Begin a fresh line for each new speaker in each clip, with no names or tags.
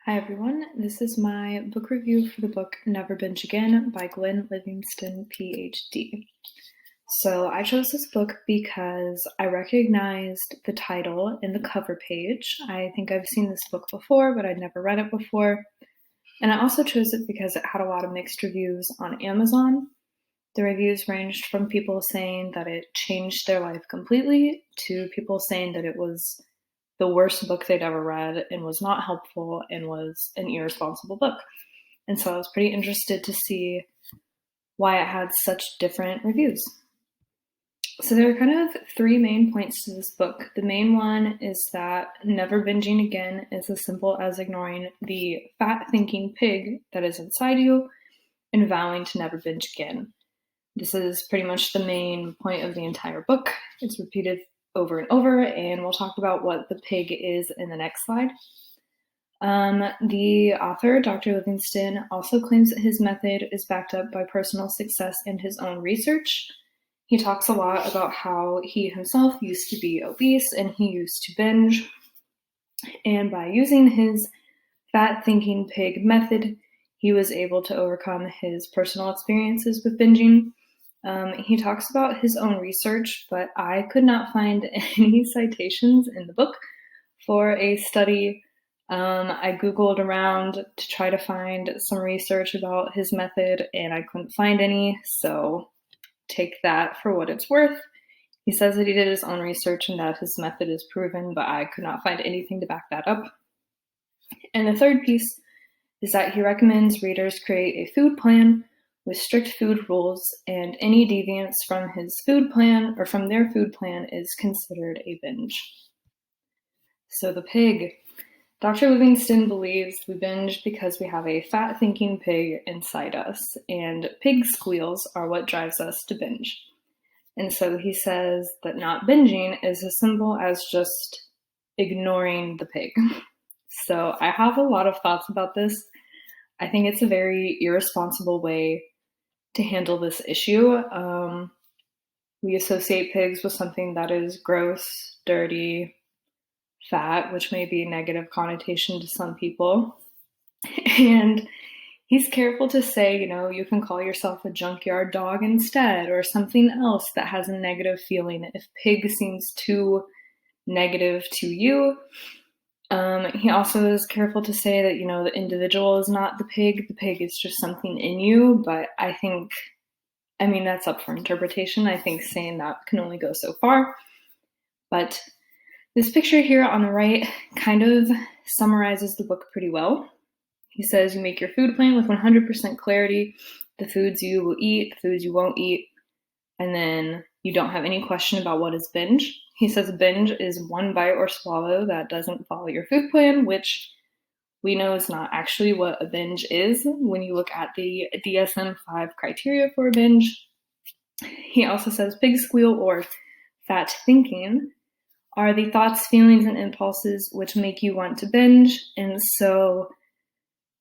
Hi everyone, this is my book review for the book Never Binge Again by Livingston, Ph.D. So I chose this book because I recognized the title in the cover page. I think I've seen this book before, but I'd never read it before. And I also chose it because it had a lot of mixed reviews on Amazon. The reviews ranged from people saying that it changed their life completely to people saying that it was the worst book they'd ever read and was not helpful and was an irresponsible book. And so I was pretty interested to see why it had such different reviews. So there are kind of three main points to this book. The main one is that never binging again is as simple as ignoring the fat thinking pig that is inside you and vowing to never binge again. This is pretty much the main point of the entire book. It's repeated over and over, and we'll talk about what the pig is in the next slide. The author, Dr. Livingston, also claims that his method is backed up by personal success and his own research. He talks a lot about how he himself used to be obese and he used to binge. And by using his fat thinking pig method, he was able to overcome his personal experiences with binging. He talks about his own research, but I could not find any citations in the book for a study. I Googled around to try to find some research about his method, and I couldn't find any, so take that for what it's worth. He says that he did his own research and that his method is proven, but I could not find anything to back that up. And the third piece is that he recommends readers create a food plan with strict food rules, and any deviance from his food plan or from their food plan is considered a binge. So the pig. Dr. Livingston believes we binge because we have a fat thinking pig inside us, and pig squeals are what drives us to binge. And so he says that not binging is as simple as just ignoring the pig. So I have a lot of thoughts about this. I think it's a very irresponsible way to handle this issue. We associate pigs with something that is gross, dirty, fat, which may be a negative connotation to some people. And he's careful to say, you can call yourself a junkyard dog instead, or something else that has a negative feeling if pig seems too negative to you. He also is careful to say that, the individual is not the pig is just something in you, but that's up for interpretation. I think saying that can only go so far. But this picture here on the right kind of summarizes the book pretty well. He says you make your food plan with 100% clarity, the foods you will eat, the foods you won't eat, and then you don't have any question about what is binge. He says binge is one bite or swallow that doesn't follow your food plan, which we know is not actually what a binge is when you look at the DSM-5 criteria for a binge. He also says pig squeal or fat thinking are the thoughts, feelings, and impulses which make you want to binge, and so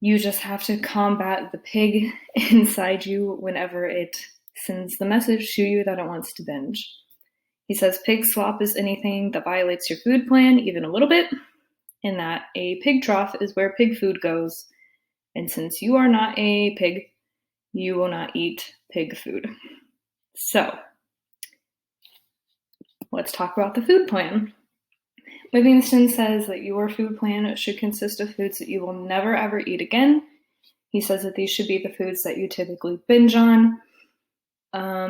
you just have to combat the pig inside you whenever it sends the message to you that it wants to binge. He says pig slop is anything that violates your food plan, even a little bit, and that a pig trough is where pig food goes. And since you are not a pig, you will not eat pig food. So, let's talk about the food plan. Livingston says that your food plan should consist of foods that you will never ever eat again. He says that these should be the foods that you typically binge on.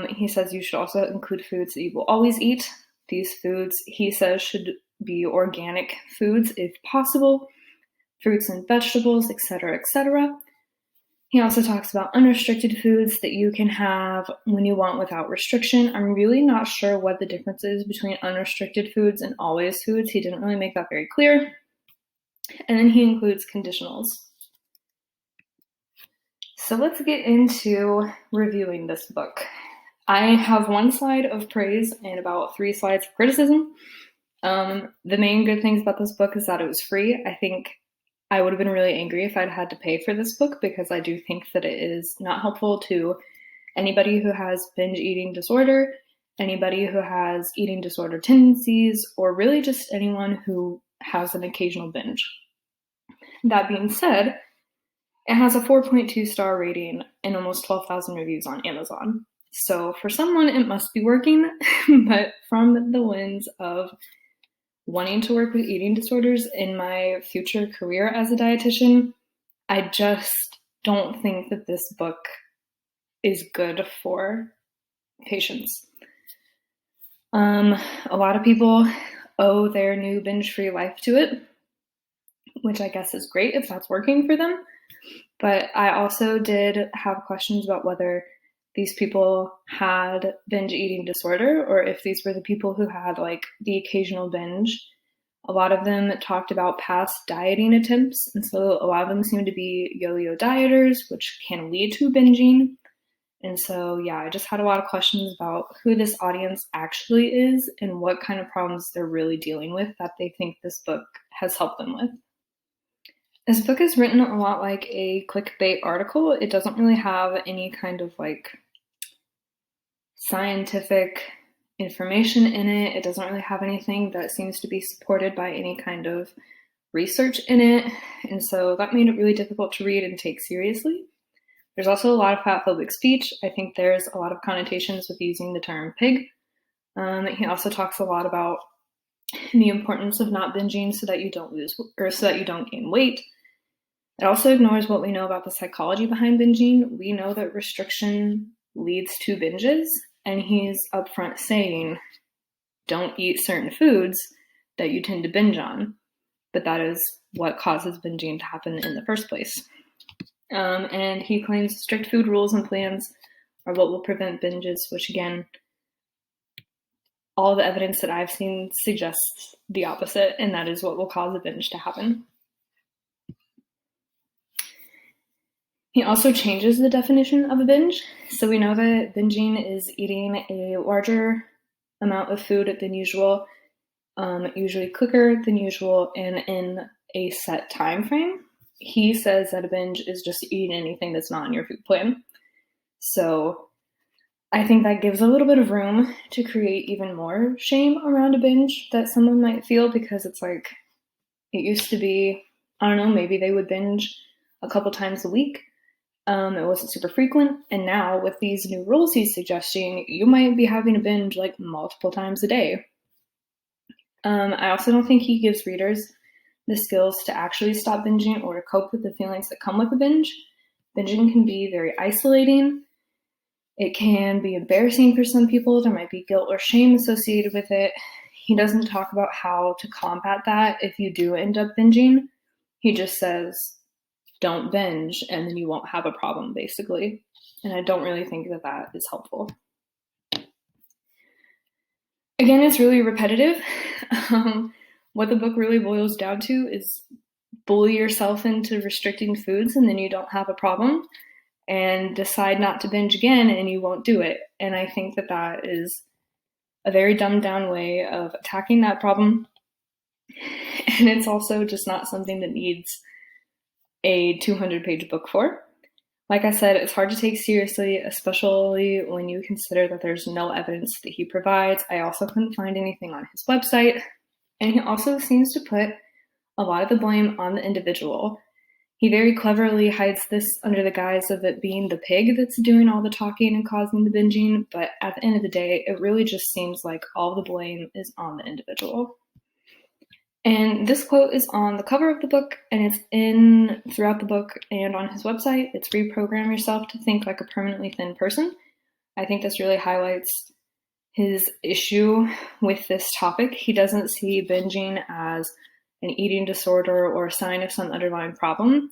He says you should also include foods that you will always eat. These foods, he says, should be organic foods if possible, fruits and vegetables, etc., etc. He also talks about unrestricted foods that you can have when you want without restriction. I'm really not sure what the difference is between unrestricted foods and always foods. He didn't really make that very clear. And then he includes conditionals. So let's get into reviewing this book. I have one slide of praise and about 3 slides of criticism. The main good things about this book is that it was free. I think I would have been really angry if I'd had to pay for this book because I do think that it is not helpful to anybody who has binge eating disorder, anybody who has eating disorder tendencies, or really just anyone who has an occasional binge. That being said, it has a 4.2 star rating and almost 12,000 reviews on Amazon. So for someone, it must be working, but from the lens of wanting to work with eating disorders in my future career as a dietitian, I just don't think that this book is good for patients. A lot of people owe their new binge-free life to it, which I guess is great if that's working for them. But I also did have questions about whether these people had binge eating disorder or if these were the people who had like the occasional binge. A lot of them talked about past dieting attempts, and so a lot of them seem to be yo-yo dieters, which can lead to binging. And so, yeah, I just had a lot of questions about who this audience actually is and what kind of problems they're really dealing with that they think this book has helped them with. This book is written a lot like a clickbait article. It doesn't really have any kind of like scientific information in it. It doesn't really have anything that seems to be supported by any kind of research in it. And so that made it really difficult to read and take seriously. There's also a lot of fatphobic speech. I think there's a lot of connotations with using the term pig. He also talks a lot about the importance of not binging so that you don't so that you don't gain weight. It also ignores what we know about the psychology behind binging. We know that restriction leads to binges, and he's upfront saying, don't eat certain foods that you tend to binge on, but that is what causes binging to happen in the first place. And he claims strict food rules and plans are what will prevent binges, which again, all the evidence that I've seen suggests the opposite, and that is what will cause a binge to happen. He also changes the definition of a binge. So we know that binging is eating a larger amount of food than usual, usually quicker than usual, and in a set time frame. He says that a binge is just eating anything that's not in your food plan. So I think that gives a little bit of room to create even more shame around a binge that someone might feel, because it's like, it used to be, I don't know, maybe they would binge a couple times a week. It wasn't super frequent. And now with these new rules he's suggesting, you might be having a binge like multiple times a day. I also don't think he gives readers the skills to actually stop binging or to cope with the feelings that come with a binge. Binging can be very isolating. It can be embarrassing for some people. There might be guilt or shame associated with it. He doesn't talk about how to combat that if you do end up binging. He just says, don't binge, and then you won't have a problem, basically. And I don't really think that that is helpful. Again, it's really repetitive. What the book really boils down to is bully yourself into restricting foods, and then you don't have a problem, and decide not to binge again, and you won't do it. And I think that that is a very dumbed down way of attacking that problem. And it's also just not something that needs a 200-page book for. Like I said, it's hard to take seriously, especially when you consider that there's no evidence that he provides. I also couldn't find anything on his website. And he also seems to put a lot of the blame on the individual. He very cleverly hides this under the guise of it being the pig that's doing all the talking and causing the binging, but at the end of the day, it really just seems like all the blame is on the individual. And this quote is on the cover of the book, and it's in throughout the book and on his website. It's reprogram yourself to think like a permanently thin person. I think this really highlights his issue with this topic. He doesn't see binging as an eating disorder or a sign of some underlying problem.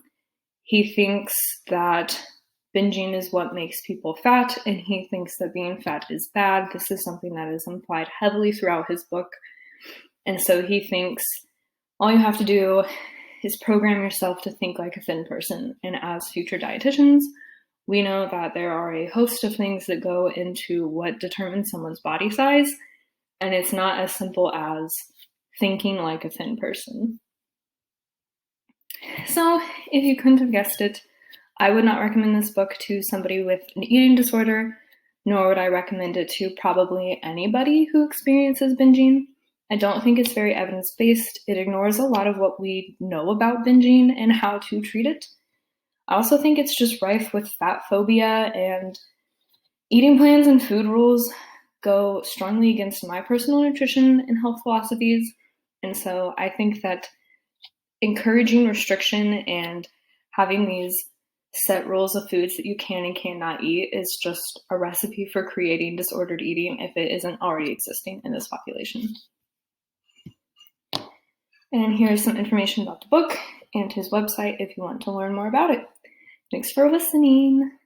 He thinks that binging is what makes people fat, and he thinks that being fat is bad. This is something that is implied heavily throughout his book. And so he thinks all you have to do is program yourself to think like a thin person. And as future dietitians, we know that there are a host of things that go into what determines someone's body size. And it's not as simple as thinking like a thin person. So if you couldn't have guessed it, I would not recommend this book to somebody with an eating disorder, nor would I recommend it to probably anybody who experiences binging. I don't think it's very evidence-based. It ignores a lot of what we know about binging and how to treat it. I also think it's just rife with fat phobia, and eating plans and food rules go strongly against my personal nutrition and health philosophies. And so I think that encouraging restriction and having these set rules of foods that you can and cannot eat is just a recipe for creating disordered eating if it isn't already existing in this population. And here's some information about the book and his website if you want to learn more about it. Thanks for listening.